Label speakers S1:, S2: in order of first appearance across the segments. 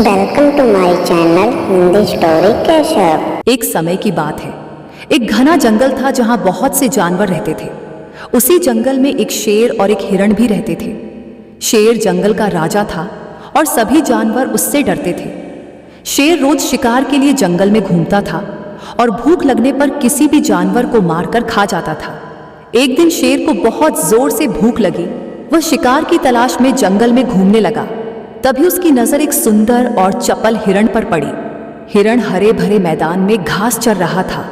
S1: Welcome to my channel Hindi story कैशर।
S2: एक समय की बात है। एक घना जंगल था जहां बहुत से जानवर रहते थे। उसी जंगल में एक शेर और एक हिरण भी रहते थे। शेर जंगल का राजा था और सभी जानवर उससे डरते थे। शेर रोज शिकार के लिए जंगल में घूमता था और भूख लगने पर किसी भी जानवर को मारकर खा जाता था। एक दिन शेर को बहुत जोर से भूख लगी। वह शिकार की तलाश में जंगल में घूमने लगा। तभी उसकी नजर एक सुंदर और चपल हिरण पर पड़ी। हिरण हरे भरे मैदान में घास चर रहा था।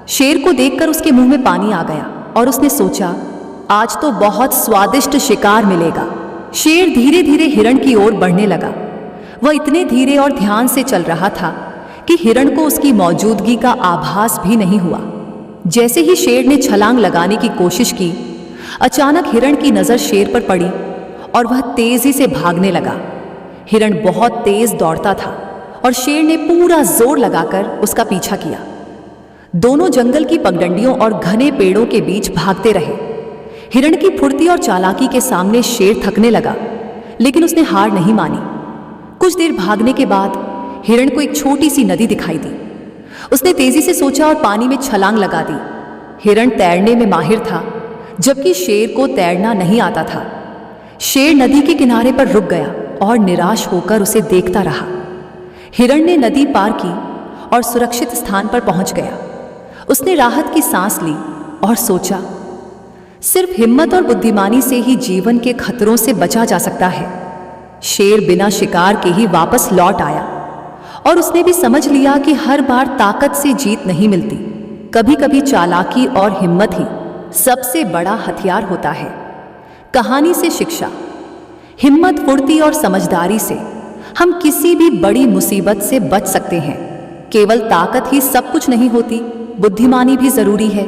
S2: शेर को देखकर उसके मुंह में पानी आ गया और उसने सोचा, आज तो बहुत स्वादिष्ट शिकार मिलेगा। शेर धीरे धीरे हिरण की ओर बढ़ने लगा। वह इतने धीरे और ध्यान से चल रहा था कि हिरण को उसकी मौजूदगी का आभास भी नहीं हुआ। जैसे ही शेर ने छलांग लगाने की कोशिश की, अचानक हिरण की नजर शेर पर पड़ी और वह तेजी से भागने लगा। हिरण बहुत तेज दौड़ता था और शेर ने पूरा जोर लगाकर उसका पीछा किया। दोनों जंगल की पगडंडियों और घने पेड़ों के बीच भागते रहे। हिरण की फुर्ती और चालाकी के सामने शेर थकने लगा, लेकिन उसने हार नहीं मानी। कुछ देर भागने के बाद हिरण को एक छोटी सी नदी दिखाई दी। उसने तेजी से सोचा और पानी में छलांग लगा दी। हिरण तैरने में माहिर था, जबकि शेर को तैरना नहीं आता था। शेर नदी के किनारे पर रुक गया और निराश होकर उसे देखता रहा। हिरण ने नदी पार की और सुरक्षित स्थान पर पहुंच गया। उसने राहत की सांस ली और सोचा, सिर्फ हिम्मत और बुद्धिमानी से ही जीवन के खतरों से बचा जा सकता है। शेर बिना शिकार के ही वापस लौट आया और उसने भी समझ लिया कि हर बार ताकत से जीत नहीं मिलती। कभी कभी चालाकी और हिम्मत ही सबसे बड़ा हथियार होता है। कहानी से शिक्षा। हिम्मत, फुर्ती और समझदारी से हम किसी भी बड़ी मुसीबत से बच सकते हैं। केवल ताकत ही सब कुछ नहीं होती, बुद्धिमानी भी जरूरी है।